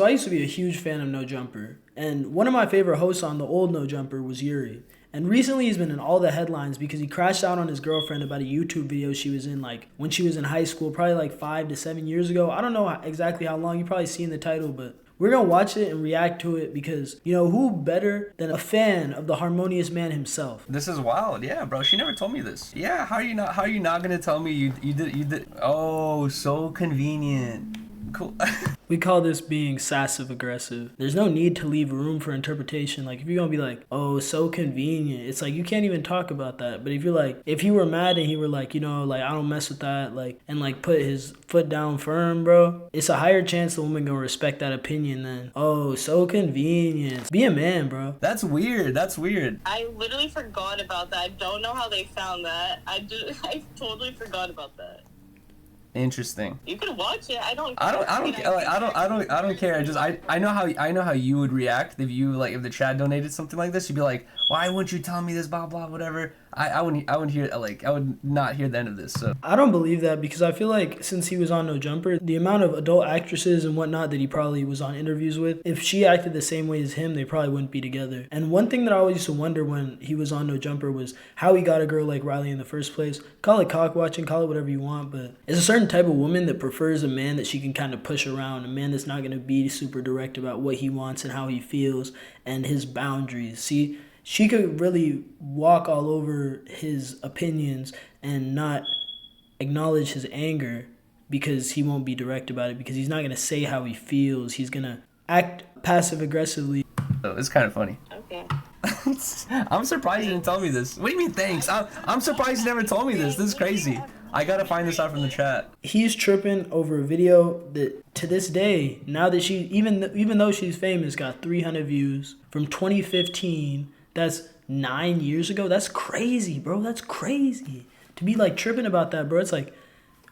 So I used to be a huge fan of No Jumper, and one of my favorite hosts on the old No Jumper was Yuri. And recently he's been in all the headlines because he crashed out on his girlfriend about a YouTube video she was in, like, when she was in high school, probably like 5 to 7 years ago. I don't know exactly how long. You've probably seen the title, but we're going to watch it and react to it because, you know, who better than a fan of the harmonious man himself? This is wild. Yeah, bro. She never told me this. Yeah, how are you not going to tell me you did? Oh, so convenient. Cool. We call this being passive aggressive. There's no need to leave room for interpretation. Like, if you're gonna be like, oh, so convenient, it's like you can't even talk about that. But if you're like, if he were mad and he were like, you know, like, I don't mess with that, like, and like put his foot down firm, bro, it's a higher chance the woman gonna respect that opinion than, oh, so convenient. Be a man, bro. That's weird. That's weird. I literally forgot about that. I don't know how they found that. I totally forgot about that. Interesting. You can watch it. I don't care. I know how you would react if the Chad donated something like this. You'd be like, why wouldn't you tell me this, blah blah whatever. I wouldn't hear, like, I would not hear the end of this. So I don't believe that because I feel like since he was on No Jumper, the amount of adult actresses and whatnot that he probably was on interviews with, if she acted the same way as him, they probably wouldn't be together. And one thing that I always used to wonder when he was on No Jumper was how he got a girl like Riley in the first place. Call it cock watching, call it whatever you want, but it's a certain type of woman that prefers a man that she can kind of push around, a man that's not going to be super direct about what he wants and how he feels and his boundaries. See, she could really walk all over his opinions and not acknowledge his anger because he won't be direct about it, because he's not going to say how he feels. He's going to act passive aggressively. Oh, it's kind of funny. Okay. I'm surprised you didn't tell me this. What do you mean thanks? I'm surprised you never told me this. This is crazy. I gotta find this out from the chat. He's tripping over a video that to this day, now that she, even though she's famous, got 300 views from 2015. That's 9 years ago. That's crazy, bro. That's crazy. To be like tripping about that, bro. It's like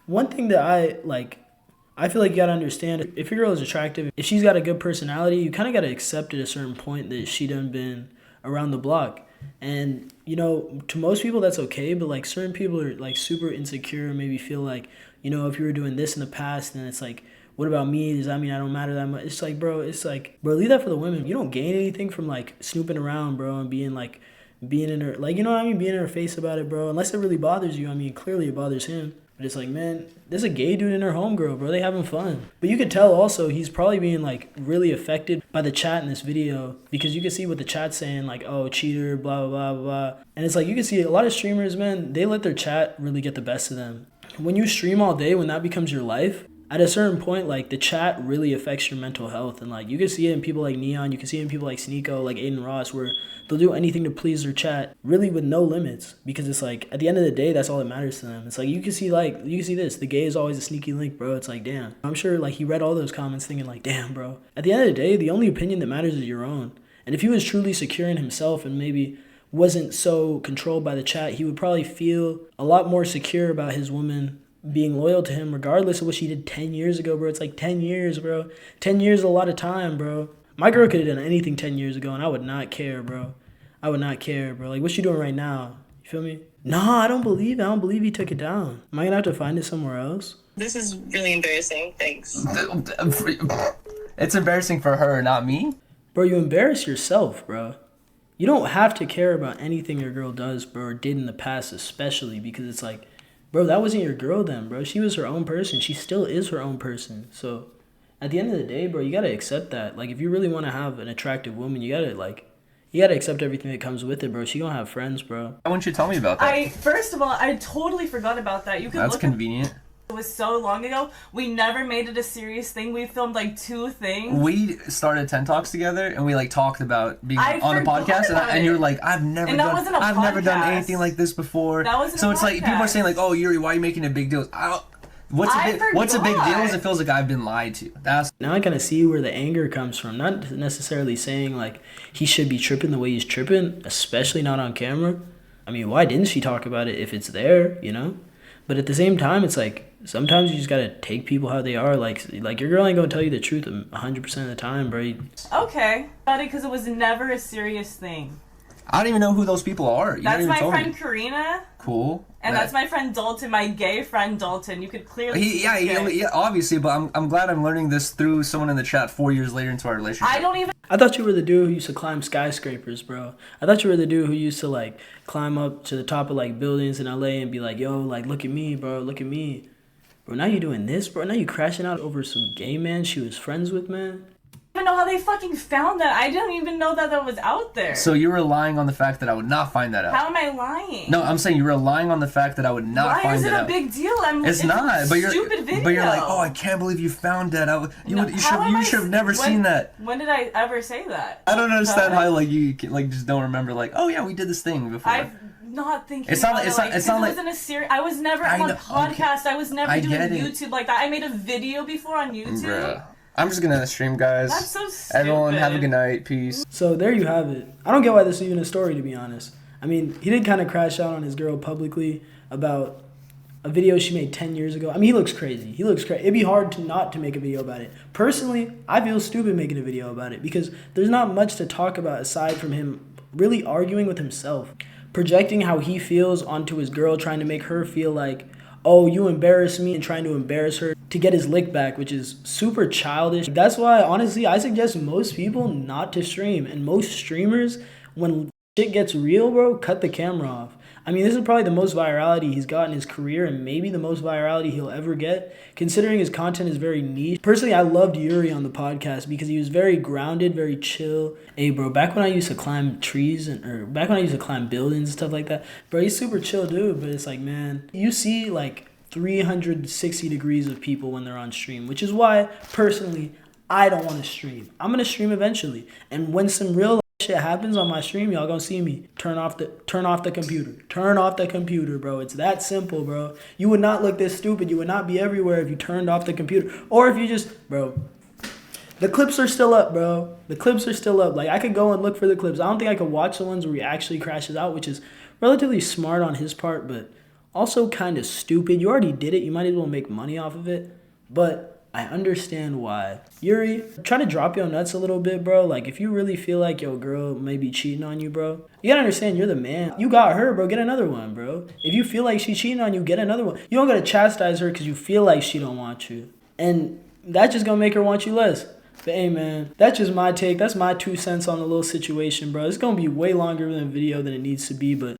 one thing that I feel like you gotta understand, if your girl is attractive, if she's got a good personality, you kind of gotta accept at a certain point that she done been around the block. And, you know, to most people that's okay, but like certain people are like super insecure, maybe feel like, you know, if you were doing this in the past, then it's like, what about me? Does that mean I don't matter that much? It's like, bro, leave that for the women. You don't gain anything from like snooping around, bro, and being in her, like, you know what I mean? Being in her face about it, bro. Unless it really bothers you. I mean, clearly it bothers him. But it's like, man, there's a gay dude and her homegirl, bro. They having fun. But you could tell also he's probably being like really affected by the chat in this video, because you can see what the chat's saying, like, oh, cheater, blah, blah, blah, blah. And it's like, you can see a lot of streamers, man, they let their chat really get the best of them. When you stream all day, when that becomes your life, at a certain point, like, the chat really affects your mental health. And like, you can see it in people like Neon, you can see it in people like Sneeko, like Aiden Ross, where they'll do anything to please their chat, really with no limits, because it's like, at the end of the day, that's all that matters to them. It's like, you can see this, the gay is always a sneaky link, bro. It's like, damn. I'm sure like he read all those comments thinking like, damn, bro. At the end of the day, the only opinion that matters is your own. And if he was truly secure in himself and maybe wasn't so controlled by the chat, he would probably feel a lot more secure about his woman being loyal to him regardless of what she did 10 years ago, bro. It's like 10 years, bro. 10 years is a lot of time, bro. My girl could have done anything 10 years ago and I would not care, bro. I would not care, bro. Like, what's she doing right now? You feel me? Nah, I don't believe he took it down. Am I gonna have to find it somewhere else? This is really embarrassing. Thanks. It's embarrassing for her, not me. Bro, you embarrass yourself, bro. You don't have to care about anything your girl does, bro, or did in the past, especially because it's like, bro, that wasn't your girl then, bro. She was her own person. She still is her own person. So at the end of the day, bro, you gotta accept that. Like, if you really want to have an attractive woman, you gotta accept everything that comes with it, bro. She gonna have friends, bro. Why wouldn't you tell me about that? First of all, I totally forgot about that. You could That's look convenient. It was so long ago. We never made it a serious thing. We filmed like 2 things. We started 10 Talks together, and we like talked about being on a podcast, and you were like, I've never done anything like this before. That wasn't so a it's like people are saying like, oh, Yuri, why are you making a big deal? What's a big deal is it feels like I've been lied to. Now I kind of see where the anger comes from. Not necessarily saying like he should be tripping the way he's tripping, especially not on camera. I mean, why didn't she talk about it if it's there, you know? But at the same time, it's like, sometimes you just gotta take people how they are. Like your girl ain't gonna tell you the truth 100% of the time, bro. Okay, because it was never a serious thing. I don't even know who those people are. You That's never my even told friend me. Karina. Cool. And that's my friend Dalton, my gay friend Dalton. You could clearly see he's gay. Yeah, obviously, but I'm glad I'm learning this through someone in the chat 4 years later into our relationship. I don't even. I thought you were the dude who used to climb skyscrapers, bro. I thought you were the dude who used to like climb up to the top of like buildings in LA and be like, yo, like look at me, bro, look at me. Bro, now you doing this, bro. Now you crashing out over some gay man she was friends with, man. I don't even know how they fucking found that. I didn't even know that was out there. So you're relying on the fact that I would not find that out. How am I lying? No, I'm saying you're relying on the fact that I would not Why find is it it a out. big deal? It's not, but you're stupid video. But you're like, oh, I can't believe you found that out. You should have never seen that. When did I ever say that? I don't understand how like you like just don't remember like, oh yeah, we did this thing before. I'm not thinking. It's not- about it's it, not- it's not it like- wasn't a series. I was never I on know- a podcast. I was never I doing get it. YouTube like that. I made a video before on YouTube. Bruh. I'm just gonna end the stream, guys. That's so stupid. Everyone, have a good night. Peace. So there you have it. I don't get why this is even a story, to be honest. I mean, he did kind of crash out on his girl publicly about a video she made 10 years ago. I mean, he looks crazy. He looks crazy. It'd be hard to not to make a video about it. Personally, I feel stupid making a video about it because there's not much to talk about aside from him really arguing with himself. Projecting how he feels onto his girl, trying to make her feel like, oh, you embarrassed me, and trying to embarrass her to get his lick back, which is super childish. That's why, honestly, I suggest most people not to stream. And most streamers, when shit gets real, bro, cut the camera off. I mean, this is probably the most virality he's got in his career and maybe the most virality he'll ever get, considering his content is very niche. Personally, I loved Yuri on the podcast because he was very grounded, very chill. Hey, bro, back when I used to climb trees or back when I used to climb buildings and stuff like that, bro, he's super chill dude, but it's like, man, you see like 360 degrees of people when they're on stream, which is why, personally, I don't want to stream. I'm going to stream eventually. And when some real shit happens on my stream, y'all gonna see me turn off the computer. Turn off the computer, bro. It's that simple, bro. You would not look this stupid. You would not be everywhere if you turned off the computer. Or if you just, bro. The clips are still up, bro. The clips are still up. Like, I could go and look for the clips. I don't think I could watch the ones where he actually crashes out, which is relatively smart on his part, but also kind of stupid. You already did it. You might as well make money off of it. But I understand why. Yuri, try to drop your nuts a little bit, bro. Like, if you really feel like your girl may be cheating on you, bro, you gotta understand you're the man. You got her, bro. Get another one, bro. If you feel like she's cheating on you, get another one. You don't gotta chastise her because you feel like she don't want you. And that's just gonna make her want you less. But hey, man, that's just my take. That's my 2 cents on the little situation, bro. It's gonna be way longer than a video than it needs to be, but